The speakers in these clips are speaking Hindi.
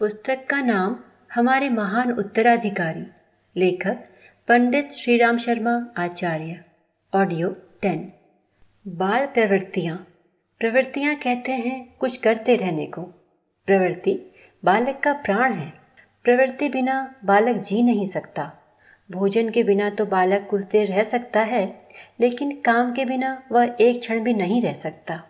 पुस्तक का नाम हमारे महान उत्तराधिकारी, लेखक पंडित श्रीराम शर्मा आचार्य। ऑडियो 10। बाल प्रवृत्तियाँ कहते हैं कुछ करते रहने को। प्रवृत्ति बालक का प्राण है। प्रवृत्ति बिना बालक जी नहीं सकता। भोजन के बिना तो बालक कुछ देर रह सकता है, लेकिन काम के बिना वह एक क्षण भी नहीं रह सकता।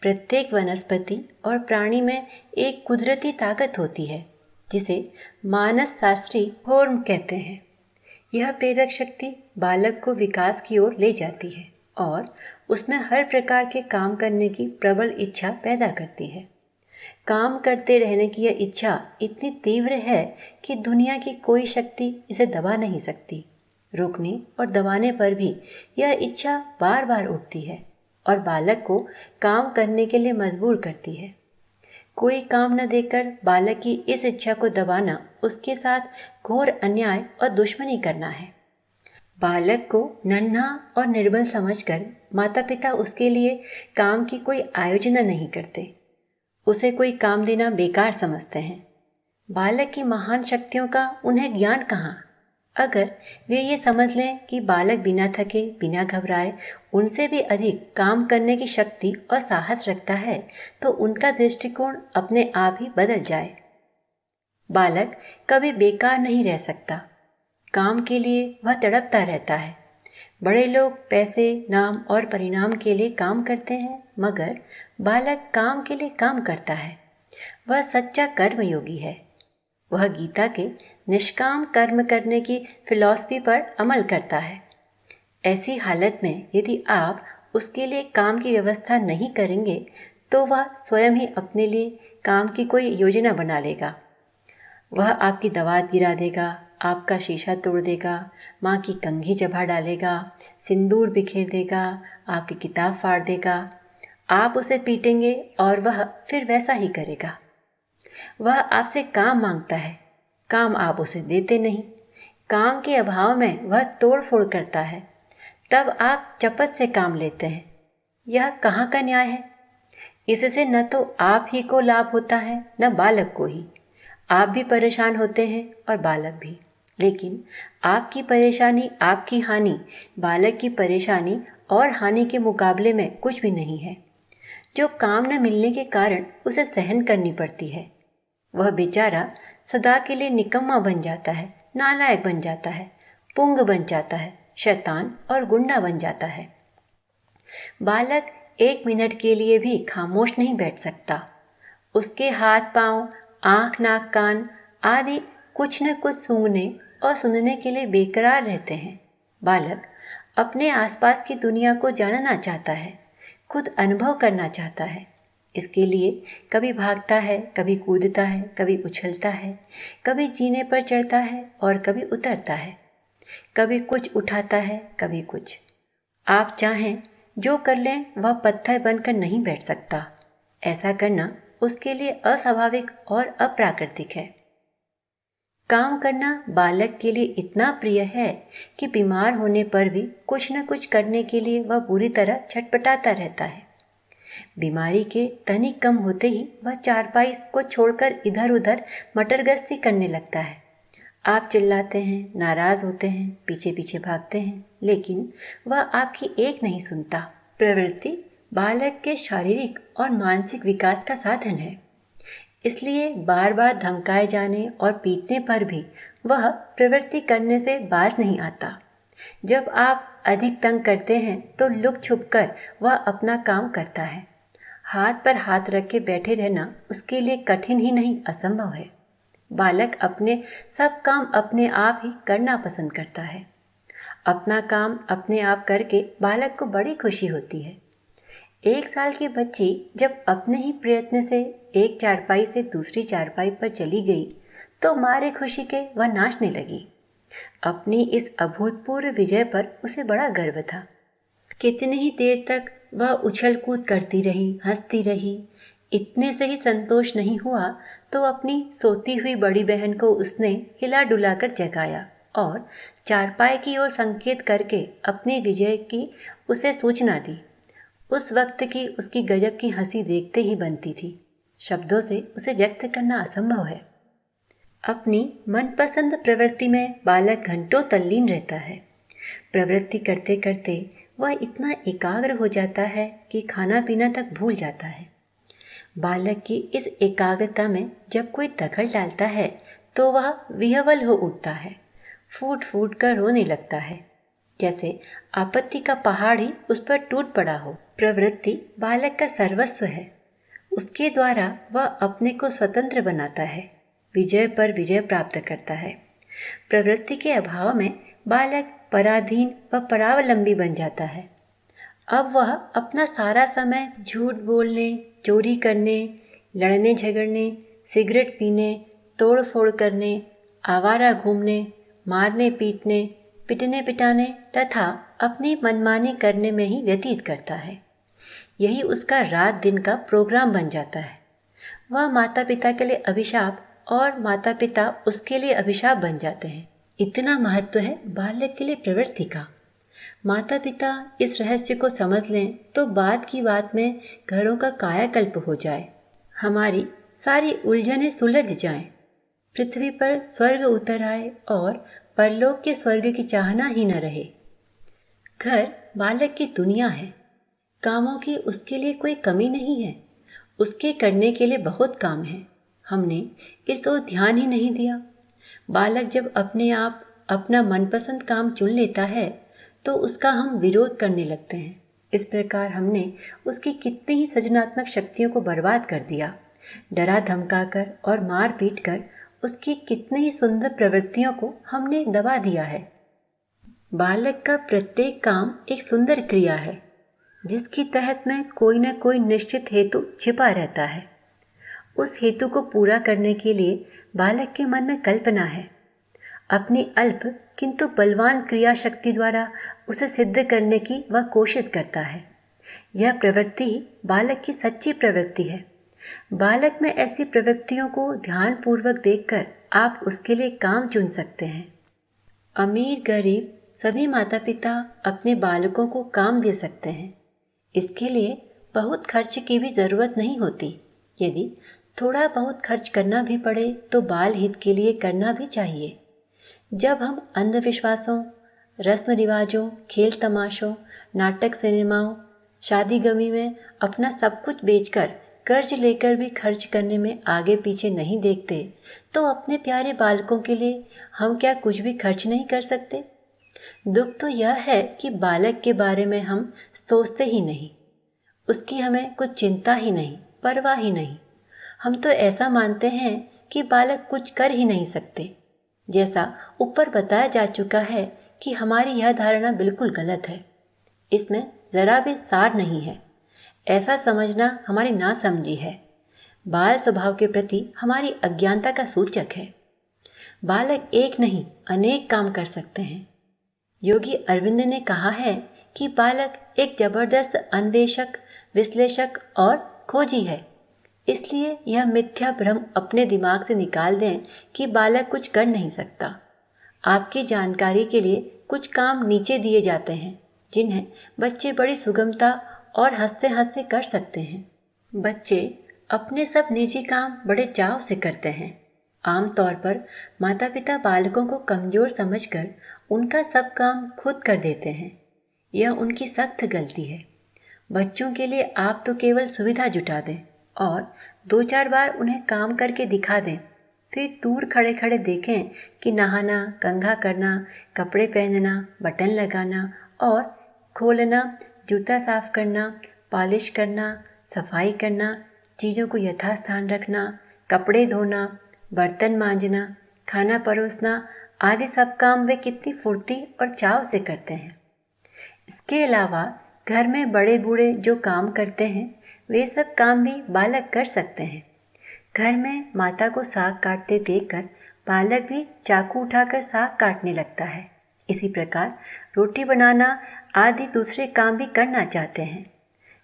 प्रत्येक वनस्पति और प्राणी में एक कुदरती ताकत होती है, जिसे मानस शास्त्री होर्म कहते हैं। यह प्रेरक शक्ति बालक को विकास की ओर ले जाती है और उसमें हर प्रकार के काम करने की प्रबल इच्छा पैदा करती है। काम करते रहने की यह इच्छा इतनी तीव्र है कि दुनिया की कोई शक्ति इसे दबा नहीं सकती। रोकने और दबाने पर भी यह इच्छा बार बार उठती है और बालक को काम करने के लिए मजबूर करती है। कोई काम न देकर बालक की इस इच्छा को दबाना उसके साथ घोर अन्याय और दुश्मनी करना है। बालक को नन्हा और निर्बल समझकर माता पिता उसके लिए काम की कोई आयोजना नहीं करते। उसे कोई काम देना बेकार समझते हैं। बालक की महान शक्तियों का उन्हें ज्ञान कहाँ? अगर वे ये समझ लें कि बालक बिना थके, बिना घबराए उनसे भी अधिक काम करने की शक्ति और साहस रखता है, तो उनका दृष्टिकोण अपने आप ही बदल जाए। बालक कभी बेकार नहीं रह सकता। काम के लिए वह तड़पता रहता है। बड़े लोग पैसे, नाम और परिणाम के लिए काम करते हैं, मगर बालक काम के लिए काम करता है। वह सच्चा कर्मयोगी है। वह गीता के निष्काम कर्म करने की फिलॉसफी पर अमल करता है। ऐसी हालत में यदि आप उसके लिए काम की व्यवस्था नहीं करेंगे, तो वह स्वयं ही अपने लिए काम की कोई योजना बना लेगा। वह आपकी दवात गिरा देगा, आपका शीशा तोड़ देगा, माँ की कंघी चबा डालेगा, सिंदूर बिखेर देगा, आपकी किताब फाड़ देगा। आप उसे पीटेंगे और वह फिर वैसा ही करेगा। वह आपसे काम मांगता है, काम आप उसे देते नहीं। काम के अभाव में वह तोड़ फोड़ करता है, तब आप चपत से काम लेते हैं। यह कहाँ का न्याय है? इससे न तो आप ही को लाभ होता है, न बालक को ही। आप भी परेशान होते हैं और बालक भी। लेकिन आपकी परेशानी, आपकी हानि बालक की परेशानी और हानि के मुकाबले में कुछ भी नहीं है। जो काम न मिलने के कारण उसे सहन करनी पड़ती है, वह बेचारा सदा के लिए निकम्मा बन जाता है, नालायक बन जाता है, पुंग बन जाता है, शैतान और गुंडा बन जाता है। बालक एक मिनट के लिए भी खामोश नहीं बैठ सकता। उसके हाथ पांव, आंख, नाक, कान आदि कुछ न कुछ सूंघने और सुनने के लिए बेकरार रहते हैं। बालक अपने आसपास की दुनिया को जानना चाहता है, खुद अनुभव करना चाहता है। इसके लिए कभी भागता है, कभी कूदता है, कभी उछलता है, कभी जीने पर चढ़ता है और कभी उतरता है। कभी कुछ उठाता है, कभी कुछ। आप चाहें जो कर लें, वह पत्थर बनकर नहीं बैठ सकता। ऐसा करना उसके लिए अस्वाभाविक और अप्राकृतिक है। काम करना बालक के लिए इतना प्रिय है कि बीमार होने पर भी कुछ न कुछ करने के लिए वह बुरी तरह छटपटाता रहता है। बीमारी के तनिक कम होते ही वह चारपाई को छोड़कर इधर उधर मटरगश्ती करने लगता है। आप चिल्लाते हैं, नाराज होते हैं, पीछे पीछे भागते हैं, लेकिन वह आपकी एक नहीं सुनता। प्रवृत्ति बालक के शारीरिक और मानसिक विकास का साधन है। इसलिए बार बार धमकाए जाने और पीटने पर भी वह प्रवृत्ति करने से बाज नहीं आता। जब आप अधिक तंग करते हैं तो लुक छुप कर वह अपना काम करता है। हाथ पर हाथ रख के बैठे रहना उसके लिए कठिन ही नहीं, असंभव है। बालक अपने सब काम अपने आप ही करना पसंद करता है। अपना काम अपने आप करके बालक को बड़ी खुशी होती है। 1 साल की बच्ची जब अपने ही प्रयत्न से एक चारपाई से दूसरी चारपाई पर चली गई, तो मारे खुशी के वह नाचने लगी। अपनी इस अभूतपूर्व विजय पर उसे बड़ा गर्व था। कितनी ही देर तक वह उछल कूद करती रही, हंसती रही। इतने से ही संतोष नहीं हुआ तो अपनी सोती हुई बड़ी बहन को उसने हिला डुलाकर जगाया और चारपाई की ओर संकेत करके अपनी विजय की उसे सूचना दी। उस वक्त की उसकी गजब की हंसी देखते ही बनती थी। शब्दों से उसे व्यक्त करना असंभव है। अपनी मनपसंद प्रवृत्ति में बालक घंटों तल्लीन रहता है। प्रवृत्ति करते करते वह इतना एकाग्र हो जाता है कि खाना पीना तक भूल जाता है। बालक की इस एकाग्रता में जब कोई दखल डालता है तो वह विह्वल हो उठता है, फूट फूट कर रोने लगता है, जैसे आपत्ति का पहाड़ ही उस पर टूट पड़ा हो। प्रवृत्ति बालक का सर्वस्व है। उसके द्वारा वह अपने को स्वतंत्र बनाता है, विजय पर विजय प्राप्त करता है। प्रवृत्ति के अभाव में बालक पराधीन व परावलंबी बन जाता है। अब वह अपना सारा समय झूठ बोलने, चोरी करने, लड़ने झगड़ने, सिगरेट पीने, तोड़ फोड़ करने, आवारा घूमने, मारने पीटने, पिटने पिटाने तथा अपनी मनमानी करने में ही व्यतीत करता है। यही उसका रात दिन का प्रोग्राम बन जाता है। वह माता पिता के लिए अभिशाप और माता पिता उसके लिए अभिशाप बन जाते हैं। इतना महत्व है बालक के लिए प्रवृत्ति का। माता पिता इस रहस्य को समझ लें तो बात की बात में घरों का कायाकल्प हो जाए, हमारी सारी उलझनें सुलझ जाएं, पृथ्वी पर स्वर्ग उतर आए और परलोक के स्वर्ग की चाहना ही न रहे। घर बालक की दुनिया है। कामों की उसके लिए कोई कमी नहीं है। उसके करने के लिए बहुत काम है। हमने इस ओर ध्यान ही नहीं दिया। बालक जब अपने आप अपना मनपसंद काम चुन लेता है तो उसका हम विरोध करने लगते हैं। इस प्रकार हमने उसकी कितनी ही सृजनात्मक शक्तियों को बर्बाद कर दिया। डरा धमकाकर और मार पीट कर उसकी कितनी ही सुंदर प्रवृत्तियों को हमने दबा दिया है। बालक का प्रत्येक काम एक सुंदर क्रिया है जिसकी तहत में कोई न कोई निश्चित हेतु छिपा रहता है। उस हेतु को पूरा करने के लिए बालक के मन में कल्पना है। अपनी अल्प किंतु बलवान क्रिया शक्ति द्वारा उसे सिद्ध करने की वह कोशिश करता है। यह प्रवृत्ति ही बालक की सच्ची प्रवृत्ति है। बालक में ऐसी प्रवृत्तियों को ध्यानपूर्वक देखकर आप उसके लिए काम चुन सकते हैं। अमीर गरीब सभी माता पिता अपने बालकों को काम दे सकते हैं। इसके लिए बहुत खर्च की भी जरूरत नहीं होती। यदि थोड़ा बहुत खर्च करना भी पड़े तो बाल हित के लिए करना भी चाहिए। जब हम अंधविश्वासों, रस्म रिवाजों, खेल तमाशों, नाटक सिनेमाओं, शादी गमी में अपना सब कुछ बेचकर कर्ज लेकर भी खर्च करने में आगे पीछे नहीं देखते तो अपने प्यारे बालकों के लिए हम क्या कुछ भी खर्च नहीं कर सकते? दुख तो यह है कि बालक के बारे में हम सोचते ही नहीं, उसकी हमें कुछ चिंता ही नहीं, परवाह ही नहीं। हम तो ऐसा मानते हैं कि बालक कुछ कर ही नहीं सकते। जैसा ऊपर बताया जा चुका है कि हमारी यह धारणा बिल्कुल गलत है। इसमें जरा भी सार नहीं है। ऐसा समझना हमारी नासमझी है। बाल स्वभाव के प्रति हमारी अज्ञानता का सूचक है। बालक एक नहीं अनेक काम कर सकते हैं। योगी अरविंद ने कहा है कि बालक एक जबरदस्त अन्वेषक, विश्लेषक और खोजी है। इसलिए यह मिथ्या भ्रम अपने दिमाग से निकाल दें कि बालक कुछ कर नहीं सकता। आपकी जानकारी के लिए कुछ काम नीचे दिए जाते हैं जिन्हें बच्चे बड़ी सुगमता और हंसते हंसते कर सकते हैं। बच्चे अपने सब निजी काम बड़े चाव से करते हैं। आमतौर पर माता पिता बालकों को कमजोर समझकर उनका सब काम खुद कर देते हैं। यह उनकी सख्त गलती है। बच्चों के लिए आप तो केवल सुविधा जुटा दें और 2-4 बार उन्हें काम करके दिखा दें। फिर दूर खड़े खड़े देखें कि नहाना, कंघा करना, कपड़े पहनना, बटन लगाना और खोलना, जूता साफ करना, पॉलिश करना, सफाई करना, चीज़ों को यथास्थान रखना, कपड़े धोना, बर्तन मांजना, खाना परोसना आदि सब काम वे कितनी फुर्ती और चाव से करते हैं। इसके अलावा घर में बड़े बूढ़े जो काम करते हैं वे सब काम भी बालक कर सकते हैं। घर में माता को साग काटते देखकर बालक भी चाकू उठाकर साग काटने लगता है। इसी प्रकार रोटी बनाना आदि दूसरे काम भी करना चाहते हैं।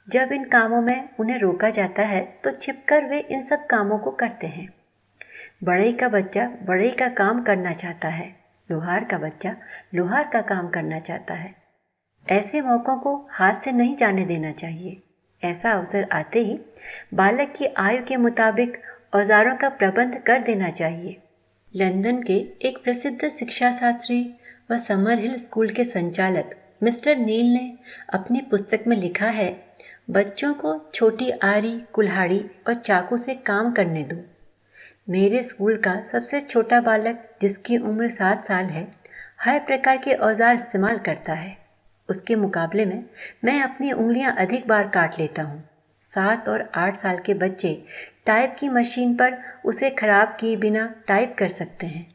जब इन कामों में उन्हें रोका जाता है तो छिपकर वे इन सब कामों को करते हैं। बढ़ई का बच्चा बढ़ई का काम करना चाहता है, लोहार का बच्चा लोहार का काम करना चाहता है। ऐसे मौक़ों को हाथ से नहीं जाने देना चाहिए। ऐसा अवसर आते ही बालक की आयु के मुताबिक औजारों का प्रबंध कर देना चाहिए। लंदन के एक प्रसिद्ध शिक्षा शास्त्री व समर हिल स्कूल के संचालक मिस्टर नील ने अपनी पुस्तक में लिखा है, बच्चों को छोटी आरी, कुल्हाड़ी और चाकू से काम करने दो। मेरे स्कूल का सबसे छोटा बालक, जिसकी उम्र 7 साल है, हर प्रकार के औजार इस्तेमाल करता है। उसके मुकाबले में मैं अपनी उंगलियां अधिक बार काट लेता हूँ। 7 और 8 साल के बच्चे टाइप की मशीन पर उसे खराब किए बिना टाइप कर सकते हैं।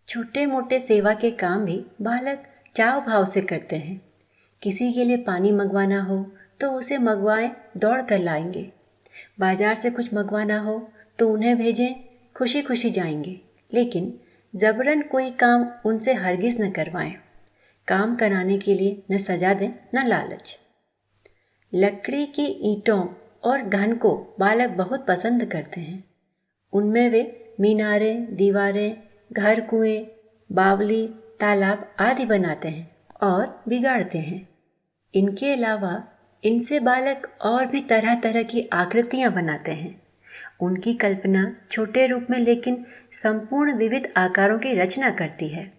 छोटे मोटे सेवा के काम भी बालक चाव भाव से करते हैं। किसी के लिए पानी मंगवाना हो तो उसे मंगवाएं, दौड़ कर लाएंगे। बाजार से कुछ मंगवाना हो तो उन्हें भेजें, खुशी खुशी जाएंगे। लेकिन जबरन कोई काम उनसे हरगिज न करवाएं। काम कराने के लिए न सजा दें न लालच। लकड़ी की ईंटों और घन को बालक बहुत पसंद करते हैं। उनमें वे मीनारें, दीवारें, घर, कुएं, बावली, तालाब आदि बनाते हैं और बिगाड़ते हैं। इनके अलावा इनसे बालक और भी तरह तरह की आकृतियां बनाते हैं। उनकी कल्पना छोटे रूप में लेकिन संपूर्ण विविध आकारों की रचना करती है।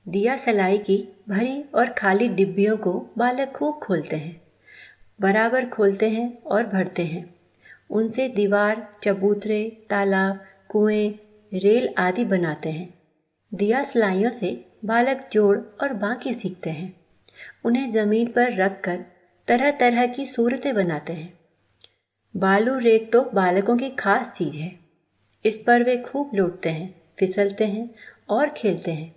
दिया सलाई की भरी और खाली डिब्बियों को बालक खूब खोलते हैं, बराबर खोलते हैं और भरते हैं। उनसे दीवार, चबूतरे, तालाब, कुएं, रेल आदि बनाते हैं। दिया सलाइयों से बालक जोड़ और बाकी सीखते हैं। उन्हें जमीन पर रखकर तरह तरह की सूरतें बनाते हैं। बालू रेत तो बालकों की खास चीज है। इस पर वे खूब लौटते हैं, फिसलते हैं और खेलते हैं।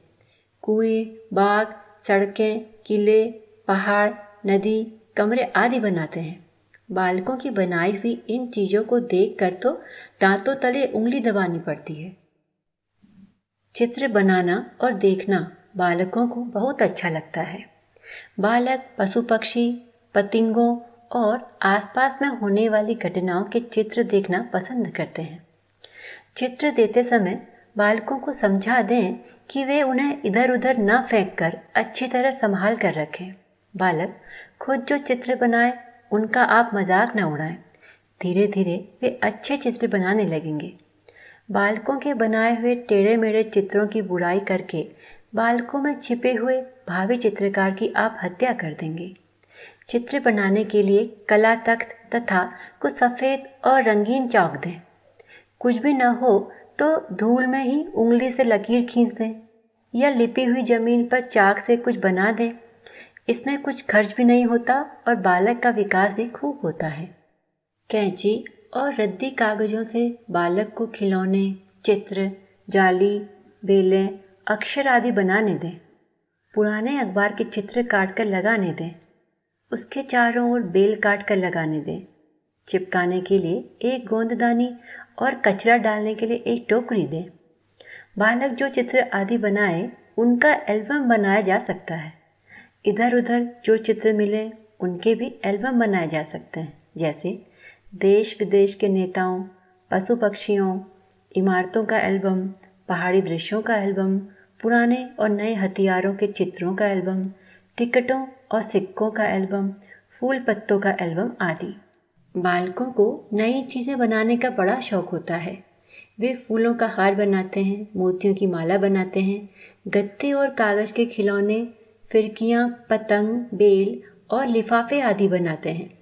कुएं, बाग, सड़कें, किले, पहाड़, नदी, कमरे आदि बनाते हैं। बालकों की बनाई हुई इन चीजों को देखकर तो दांतों तले उंगली दबानी पड़ती है। चित्र बनाना और देखना बालकों को बहुत अच्छा लगता है। बालक पशु पक्षी, पतंगों और आसपास में होने वाली घटनाओं के चित्र देखना पसंद करते हैं। चित्र देते समय बालकों को समझा दें कि वे उन्हें इधर उधर न फेंक कर अच्छी तरह संभाल कर रखें। बालक खुद जो चित्र बनाए उनका आप मजाक न उड़ाएं। धीरे धीरे वे अच्छे चित्र बनाने लगेंगे। बालकों के बनाए हुए टेढ़े मेढ़े चित्रों की बुराई करके बालकों में छिपे हुए भावी चित्रकार की आप हत्या कर देंगे। चित्र बनाने के लिए कला तख्त तथा कुछ सफ़ेद और रंगीन चौक दें। कुछ भी न हो तो धूल में ही उंगली से लकीर खींच दें या लिपी हुई जमीन पर चाक से कुछ बना दें। इसमें कुछ खर्च भी नहीं होता और बालक का विकास भी खूब होता है। कैंची और रद्दी कागजों से बालक को खिलौने, चित्र, जाली, बेलें, अक्षर आदि बनाने दें। पुराने अखबार के चित्र काट कर लगाने दें। उसके चारों ओर बेल काट कर लगाने दें। चिपकाने के लिए एक गोंददानी और कचरा डालने के लिए एक टोकरी दें। बालक जो चित्र आदि बनाए उनका एल्बम बनाया जा सकता है। इधर उधर जो चित्र मिले उनके भी एल्बम बनाए जा सकते हैं, जैसे देश विदेश के नेताओं, पशु पक्षियों, इमारतों का एल्बम, पहाड़ी दृश्यों का एल्बम, पुराने और नए हथियारों के चित्रों का एल्बम, टिकटों और सिक्कों का एल्बम, फूल पत्तों का एल्बम आदि। बालकों को नई चीज़ें बनाने का बड़ा शौक होता है। वे फूलों का हार बनाते हैं, मोतियों की माला बनाते हैं, गत्ते और कागज़ के खिलौने, फिरकियाँ, पतंग, बेल और लिफाफे आदि बनाते हैं।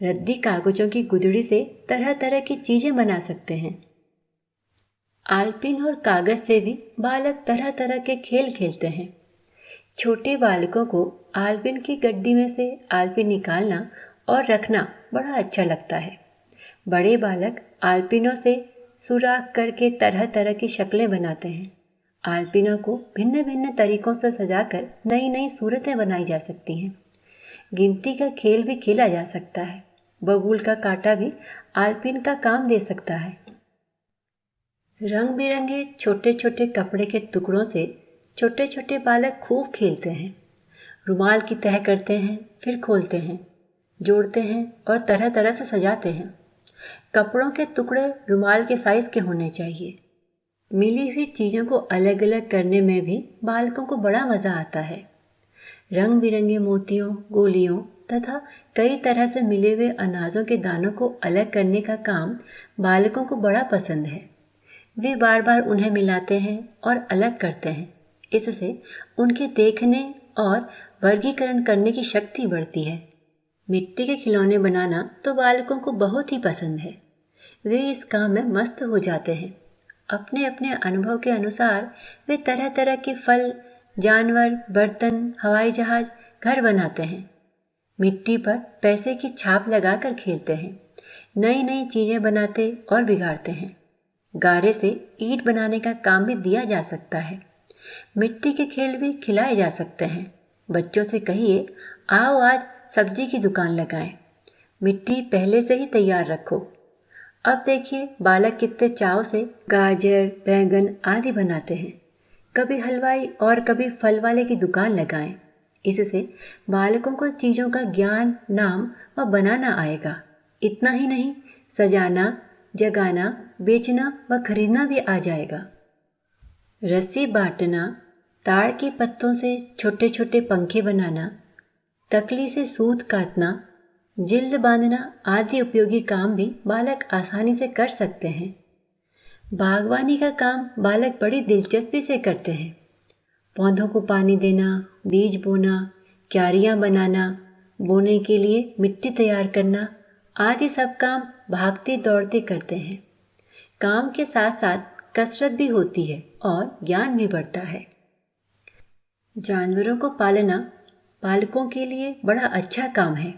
रद्दी कागज़ों की गुदड़ी से तरह तरह की चीज़ें बना सकते हैं। आलपिन और कागज़ से भी बालक तरह तरह के खेल खेलते हैं। छोटे बालकों को आलपिन की गड्डी में से आलपिन निकालना और रखना बड़ा अच्छा लगता है। बड़े बालक आलपिनों से सुराख करके तरह तरह की शक्लें बनाते हैं। आलपिनों को भिन्न भिन्न तरीकों से सजाकर नई नई सूरतें बनाई जा सकती हैं। गिनती का खेल भी खेला जा सकता है। बबूल का कांटा भी आलपिन का काम दे सकता है। रंग बिरंगे छोटे छोटे कपड़े के टुकड़ों से छोटे छोटे बालक खूब खेलते हैं। रुमाल की तह करते हैं, फिर खोलते हैं, जोड़ते हैं और तरह तरह से सजाते हैं। कपड़ों के टुकड़े रुमाल के साइज के होने चाहिए। मिली हुई चीज़ों को अलग अलग करने में भी बालकों को बड़ा मज़ा आता है। रंग बिरंगे मोतियों, गोलियों तथा कई तरह से मिले हुए अनाजों के दानों को अलग करने का काम बालकों को बड़ा पसंद है। वे बार बार उन्हें मिलाते हैं और अलग करते हैं। इससे उनके देखने और वर्गीकरण करने की शक्ति बढ़ती है। मिट्टी के खिलौने बनाना तो बालकों को बहुत ही पसंद है। वे इस काम में मस्त हो जाते हैं। अपने अपने अनुभव के अनुसार वे तरह तरह के फल, जानवर, बर्तन, हवाई जहाज, घर बनाते हैं। मिट्टी पर पैसे की छाप लगाकर खेलते हैं। नई नई चीजें बनाते और बिगाड़ते हैं। गारे से ईंट बनाने का काम भी दिया जा सकता है। मिट्टी के खेल भी खिलाए जा सकते हैं। बच्चों से कहिए, आओ आज सब्जी की दुकान लगाएं। मिट्टी पहले से ही तैयार रखो। अब देखिए बालक कितने चाव से गाजर, बैंगन आदि बनाते हैं। कभी हलवाई और कभी फल वाले की दुकान लगाएं। इससे बालकों को चीज़ों का ज्ञान, नाम व बनाना आएगा। इतना ही नहीं, सजाना, जगाना, बेचना व खरीदना भी आ जाएगा। रस्सी बांटना, ताड़ के पत्तों से छोटे छोटे पंखे बनाना, तकली से सूत काटना, जिल्द बांधना आदि उपयोगी काम भी बालक आसानी से कर सकते हैं। बागवानी का काम बालक बड़ी दिलचस्पी से करते हैं। पौधों को पानी देना, बीज बोना, क्यारियां बनाना, बोने के लिए मिट्टी तैयार करना आदि सब काम भागते दौड़ते करते हैं। काम के साथ साथ कसरत भी होती है और ज्ञान भी बढ़ता है। जानवरों को पालना बालकों के लिए बड़ा अच्छा काम है।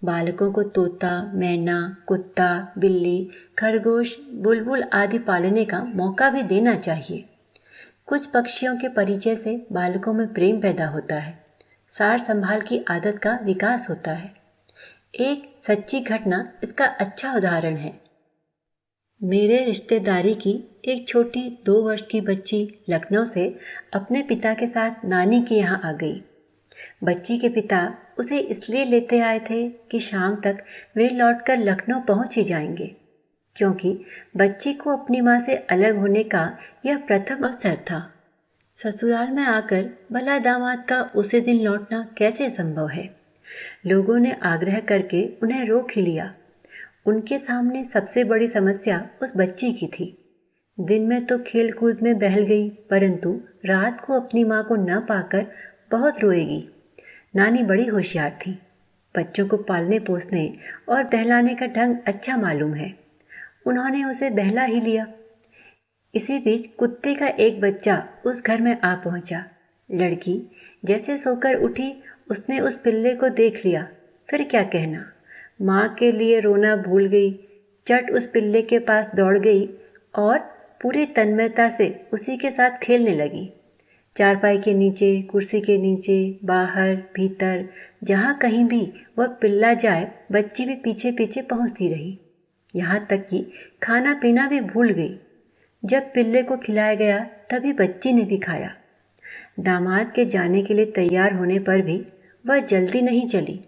बालकों को तोता, मैना, कुत्ता, बिल्ली, खरगोश, बुलबुल आदि पालने का मौका भी देना चाहिए। कुछ पक्षियों के परिचय से बालकों में प्रेम पैदा होता है। सार संभाल की आदत का विकास होता है। एक सच्ची घटना इसका अच्छा उदाहरण है। मेरे रिश्तेदारी की एक छोटी 2 वर्ष की बच्ची लखनऊ से अपने पिता के साथ नानी के यहाँ आ गई। बच्ची के पिता उसे इसलिए लेते आए थे कि शाम तक वे लौटकर लखनऊ पहुंच ही जाएंगे, क्योंकि बच्ची को अपनी मां से अलग होने का यह प्रथम अवसर था। ससुराल में आकर भला दामाद का उसी दिन लौटना कैसे संभव है। लोगों ने आग्रह करके उन्हें रोक ही लिया। उनके सामने सबसे बड़ी समस्या उस बच्ची की थी। दिन में तो खेल कूद में बहल गई, परंतु रात को अपनी मां को न पाकर बहुत रोएगी। नानी बड़ी होशियार थी। बच्चों को पालने पोसने और बहलाने का ढंग अच्छा मालूम है। उन्होंने उसे बहला ही लिया। इसी बीच कुत्ते का एक बच्चा उस घर में आ पहुंचा। लड़की जैसे सोकर उठी, उसने उस पिल्ले को देख लिया। फिर क्या कहना, माँ के लिए रोना भूल गई। चट उस पिल्ले के पास दौड़ गई और पूरी तन्मयता से उसी के साथ खेलने लगी। चारपाई के नीचे, कुर्सी के नीचे, बाहर, भीतर, जहाँ कहीं भी वह पिल्ला जाए, बच्ची भी पीछे पीछे पहुँचती रही। यहाँ तक कि खाना पीना भी भूल गई। जब पिल्ले को खिलाया गया तभी बच्ची ने भी खाया। दामाद के जाने के लिए तैयार होने पर भी वह जल्दी नहीं चली।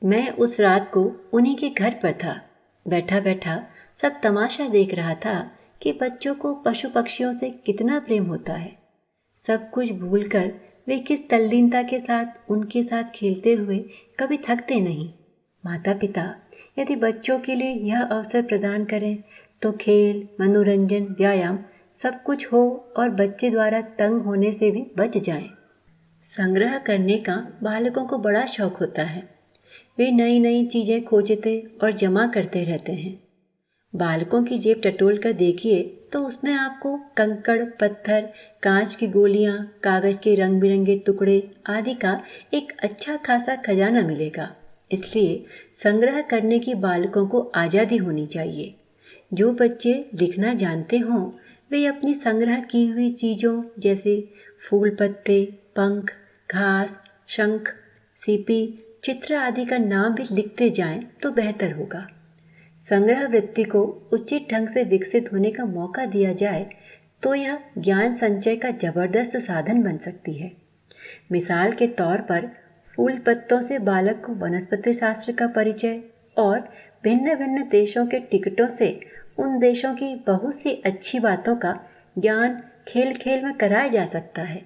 मैं उस रात को उन्हीं के घर पर था। बैठा बैठा सब तमाशा देख रहा था कि बच्चों को पशु पक्षियों से कितना प्रेम होता है। सब कुछ भूलकर वे किस तल्लीनता के साथ उनके साथ खेलते हुए कभी थकते नहीं। माता पिता यदि बच्चों के लिए यह अवसर प्रदान करें तो खेल, मनोरंजन, व्यायाम सब कुछ हो और बच्चे द्वारा तंग होने से भी बच जाएं। संग्रह करने का बालकों को बड़ा शौक होता है। वे नई नई चीज़ें खोजते और जमा करते रहते हैं। बालकों की जेब टटोल कर देखिए तो उसमें आपको कंकड़, पत्थर, कांच की गोलियां, कागज के रंग बिरंगे टुकड़े आदि का एक अच्छा खासा खजाना मिलेगा। इसलिए संग्रह करने की बालकों को आज़ादी होनी चाहिए। जो बच्चे लिखना जानते हों वे अपनी संग्रह की हुई चीज़ों जैसे फूल पत्ते, पंख, घास, शंख, सीपी, चित्र आदि का नाम भी लिखते जाएं तो बेहतर होगा। संग्रह वृत्ति को उचित ढंग से विकसित होने का मौका दिया जाए तो यह ज्ञान संचय का जबरदस्त साधन बन सकती है। मिसाल के तौर पर फूल पत्तों से बालक को वनस्पति शास्त्र का परिचय और भिन्न भिन्न देशों के टिकटों से उन देशों की बहुत सी अच्छी बातों का ज्ञान खेल खेल में कराया जा सकता है।